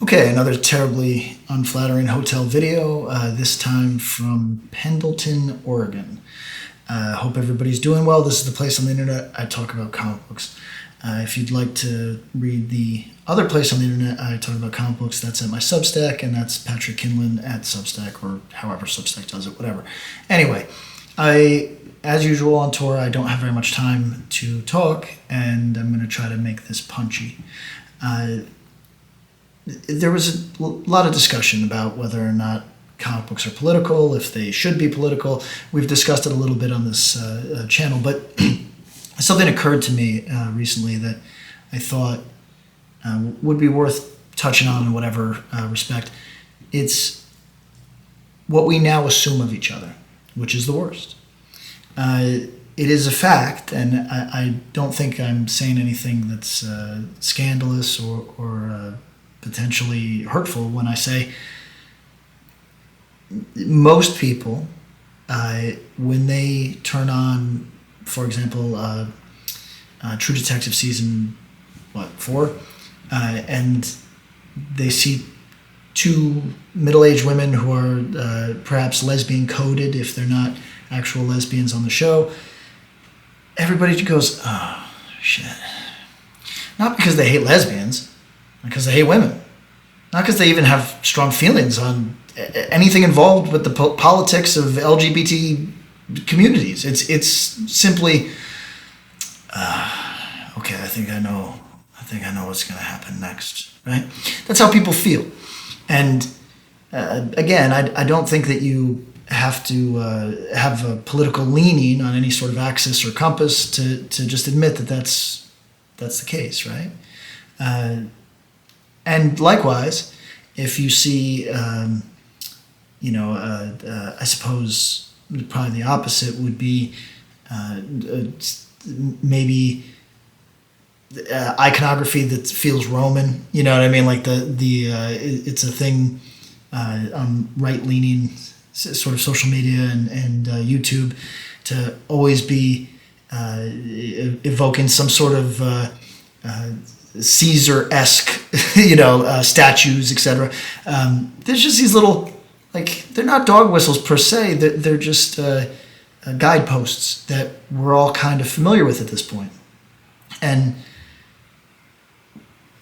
Okay, another terribly unflattering hotel video, this time from Pendleton, Oregon. Hope everybody's doing well. This is the place on the internet I talk about comic books. If you'd like to read the other place on the internet I talk about comic books, that's at my Substack, and that's Patrick Kinlan at Substack, or however Substack does it, whatever. Anyway, as usual on tour, I don't have very much time to talk, and I'm going to try to make this punchy. There was a lot of discussion about whether or not comic books are political, if they should be political. We've discussed it a little bit on this channel, but something occurred to me recently that I thought would be worth touching on in whatever respect. It's what we now assume of each other, which is the worst. It is a fact, and I don't think I'm saying anything that's scandalous or potentially hurtful when I say most people, when they turn on, for example, True Detective season 4, and they see two middle-aged women who are perhaps lesbian coded if they're not actual lesbians on the show, everybody goes, oh shit. Not because they hate lesbians, because they hate women. Not because they even have strong feelings on anything involved with the politics of LGBT communities. It's simply, okay, I think I know what's going to happen next, right? That's how people feel. And again, I don't think that you have to have a political leaning on any sort of axis or compass to just admit that that's the case, right? And likewise, if you see, I suppose probably the opposite would be maybe iconography that feels Roman. You know what I mean? Like it's a thing on right-leaning sort of social media and YouTube to always be evoking some sort of Caesar-esque, statues, etc. There's just these little, they're not dog whistles per se. They're just guideposts that we're all kind of familiar with at this point. And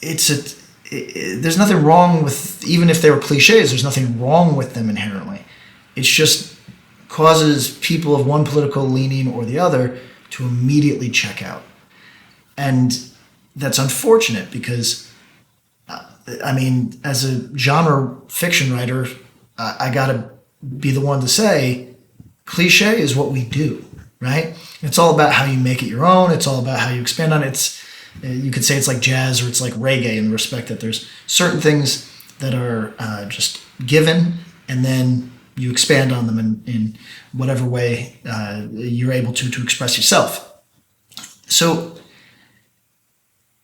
there's nothing wrong with, even if they were cliches, there's nothing wrong with them inherently. It's just causes people of one political leaning or the other to immediately check out. And that's unfortunate because, as a genre fiction writer, I gotta be the one to say, cliche is what we do, right? It's all about how you make it your own. It's all about how you expand on it. You could say it's like jazz or it's like reggae in the respect that there's certain things that are just given, and then you expand on them in whatever way you're able to express yourself. So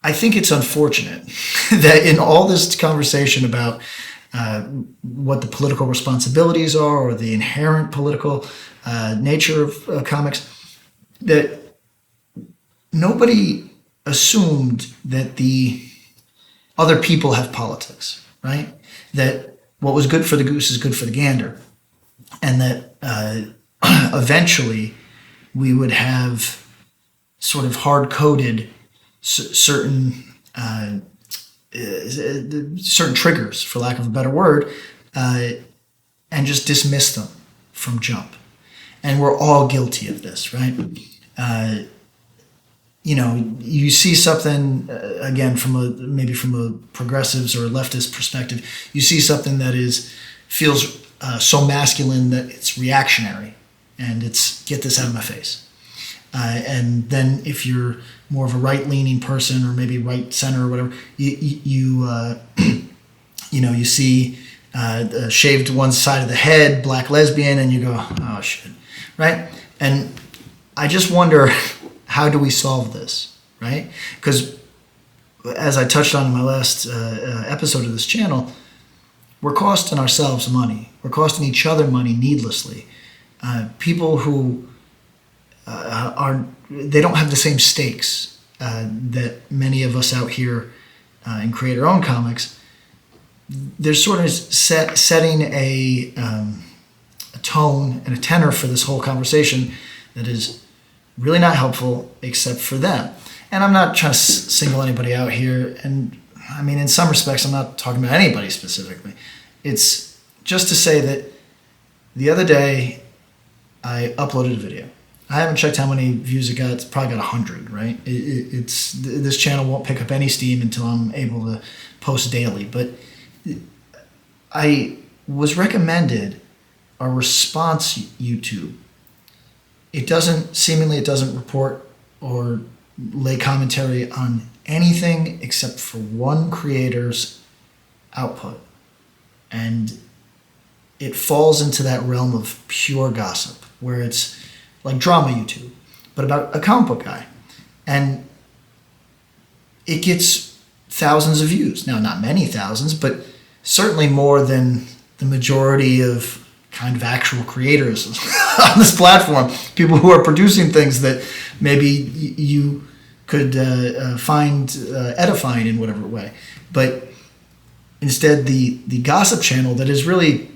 I think it's unfortunate that in all this conversation about what the political responsibilities are or the inherent political nature of comics, that nobody assumed that the other people have politics, right? That what was good for the goose is good for the gander. And that eventually we would have sort of hard-coded certain triggers, for lack of a better word, and just dismiss them from jump. And we're all guilty of this, right? You see something, again, from a progressives or a leftist perspective, you see something that feels so masculine that it's reactionary, and it's get this out of my face. And then if you're more of a right-leaning person, or maybe right center or whatever, you see shaved one side of the head, black lesbian, and you go, oh shit, right? And I just wonder, how do we solve this, right? Because as I touched on in my last episode of this channel, we're costing ourselves money. We're costing each other money needlessly. People who they don't have the same stakes that many of us out here in creator-owned comics they're sort of setting a tone and a tenor for this whole conversation that is really not helpful except for them. And I'm not trying to single anybody out here. And I mean, in some respects, I'm not talking about anybody specifically. It's just to say that the other day I uploaded a video. I haven't checked how many views it got. It's probably got 100, right? This channel won't pick up any steam until I'm able to post daily. But I was recommended a response YouTube. It doesn't report or lay commentary on anything except for one creator's output. And it falls into that realm of pure gossip, where it's like drama YouTube, but about a comic book guy. And it gets thousands of views. Now, not many thousands, but certainly more than the majority of kind of actual creators on this platform, people who are producing things that maybe you could find edifying in whatever way. But instead, the gossip channel that is really,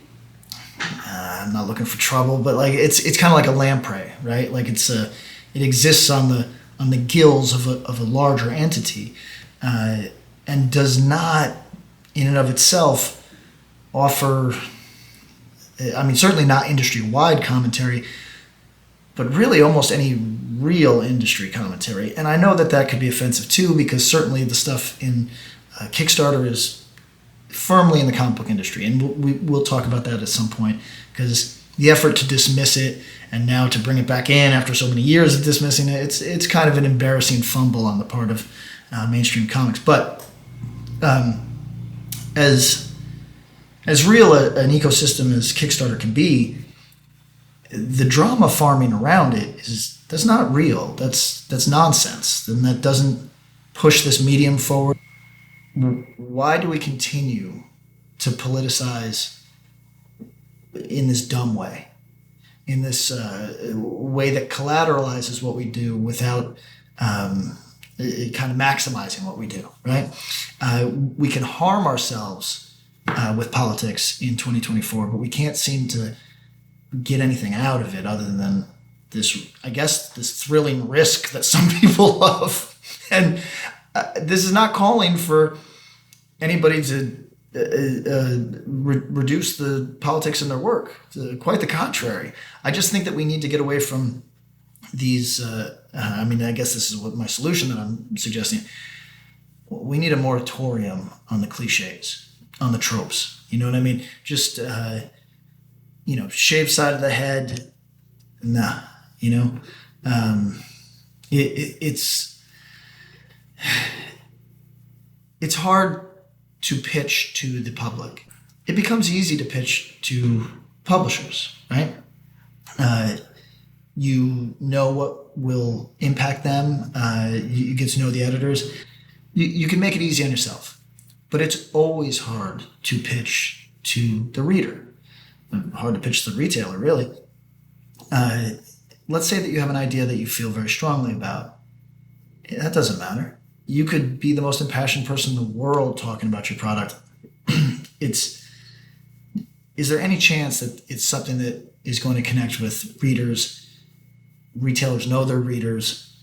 I'm not looking for trouble, but like it's kind of like a lamprey, right? Like it exists on the gills of a larger entity, and does not, in and of itself, offer. I mean, certainly not industry-wide commentary, but really almost any real industry commentary. And I know that could be offensive too, because certainly the stuff in Kickstarter is firmly in the comic book industry. And we'll talk about that at some point, because the effort to dismiss it and now to bring it back in after so many years of dismissing it, it's kind of an embarrassing fumble on the part of mainstream comics. But as real an ecosystem as Kickstarter can be, the drama farming around it that's not real. That's nonsense. And that doesn't push this medium forward. Why do we continue to politicize in this dumb way, in this way that collateralizes what we do without kind of maximizing what we do, right? We can harm ourselves with politics in 2024, but we can't seem to get anything out of it other than this thrilling risk that some people love. And this is not calling for anybody to reduce the politics in their work. Quite the contrary. I just think that we need to get away from these. I guess this is what my solution that I'm suggesting. We need a moratorium on the cliches, on the tropes. You know what I mean? Just, shave side of the head. Nah, it's hard to pitch to the public. It becomes easy to pitch to publishers, right? You know what will impact them. You get to know the editors. You can make it easy on yourself. But it's always hard to pitch to the reader. Hard to pitch to the retailer, really. Let's say that you have an idea that you feel very strongly about. That doesn't matter. You could be the most impassioned person in the world talking about your product. Is there any chance that it's something that is going to connect with readers? Retailers know their readers.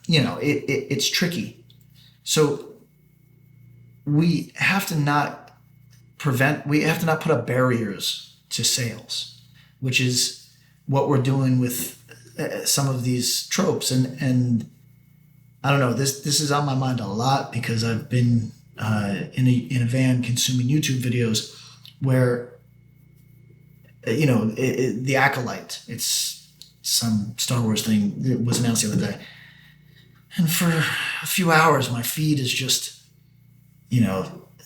It's tricky. So we have to not put up barriers to sales, which is what we're doing with some of these tropes. And I don't know, this is on my mind a lot because I've been in a van consuming YouTube videos where, the Acolyte, it's some Star Wars thing that was announced the other day. And for a few hours, my feed is just,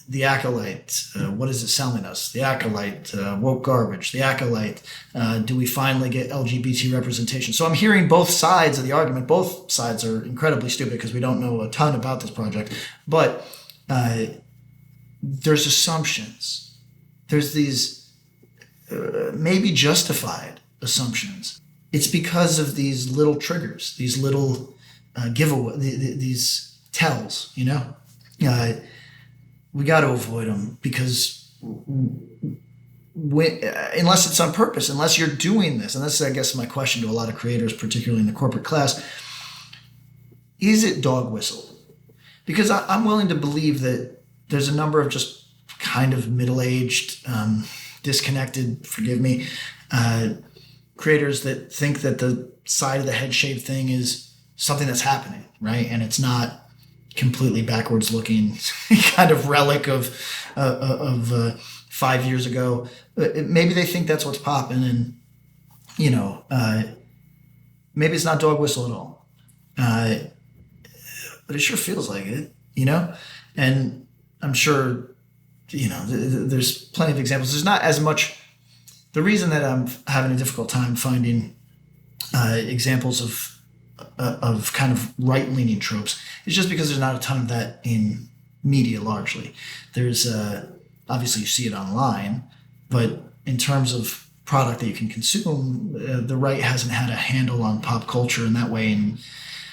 the Acolyte, what is it selling us? The Acolyte, woke garbage. The Acolyte, do we finally get LGBT representation? So I'm hearing both sides of the argument. Both sides are incredibly stupid because we don't know a ton about this project. But there's assumptions. There's these maybe justified assumptions. It's because of these little triggers, these little giveaway, these tells, we got to avoid them because unless it's on purpose, unless you're doing this, and this is, I guess, my question to a lot of creators, particularly in the corporate class, is it dog whistle? Because I'm willing to believe that there's a number of just kind of middle-aged, disconnected, forgive me, creators that think that the side of the head shave thing is something that's happening, right? And it's not completely backwards looking kind of relic of 5 years ago. Maybe they think that's what's popping, and maybe it's not dog whistle at all. But it sure feels like it, and I'm sure, there's plenty of examples. There's not as much. The reason that I'm having a difficult time finding examples of kind of right-leaning tropes is just because there's not a ton of that in media largely. There's obviously you see it online, but in terms of product that you can consume, the right hasn't had a handle on pop culture in that way in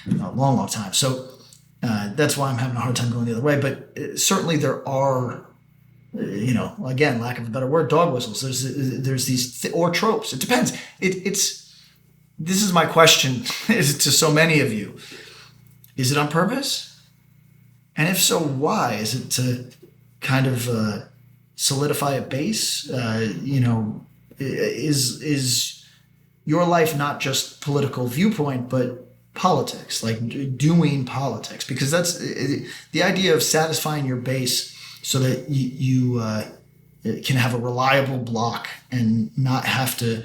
a long, long time. So that's why I'm having a hard time going the other way. But certainly there are, again, lack of a better word, dog whistles. There's these or tropes. It depends. This is my question to so many of you. Is it on purpose? And if so, why? Is it to kind of solidify a base? Is your life not just political viewpoint, but politics, like doing politics? Because that's the idea of satisfying your base so that you can have a reliable block and not have to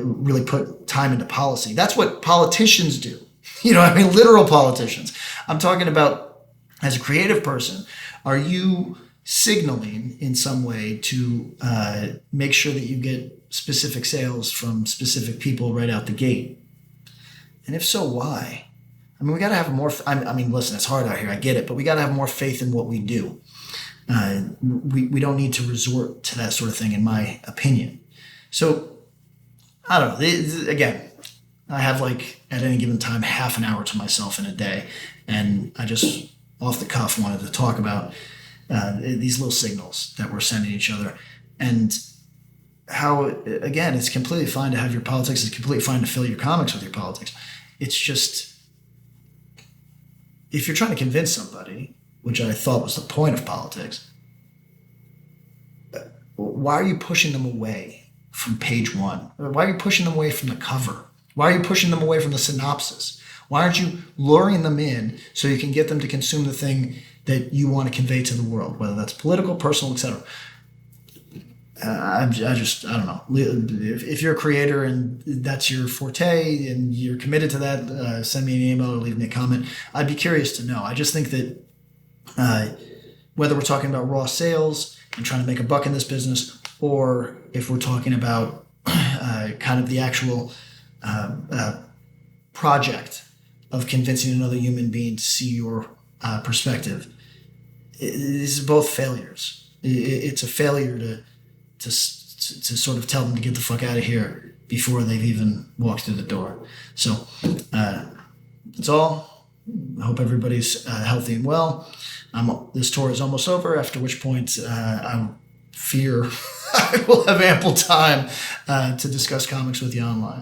really put time into policy. That's what politicians do. Literal politicians. I'm talking about, as a creative person, are you signaling in some way to make sure that you get specific sales from specific people right out the gate? And if so, why? We got to have more. Listen, it's hard out here. I get it, but we got to have more faith in what we do. We don't need to resort to that sort of thing, in my opinion. So I don't know. Again, I have at any given time half an hour to myself in a day, and I just off the cuff wanted to talk about these little signals that we're sending each other, and how, again, it's completely fine to have your politics. It's completely fine to fill your comics with your politics. It's just, if you're trying to convince somebody, which I thought was the point of politics, why are you pushing them away from page one? Why are you pushing them away from the cover? Why are you pushing them away from the synopsis? Why aren't you luring them in so you can get them to consume the thing that you want to convey to the world, whether that's political, personal, etc.? I don't know. If you're a creator and that's your forte and you're committed to that, send me an email or leave me a comment. I'd be curious to know. I just think that whether we're talking about raw sales and trying to make a buck in this business, or if we're talking about kind of the actual project of convincing another human being to see your perspective, these are both failures. It's a failure to sort of tell them to get the fuck out of here before they've even walked through the door. So that's all. I hope everybody's healthy and well. This tour is almost over, after which point I fear I will have ample time to discuss comics with you online.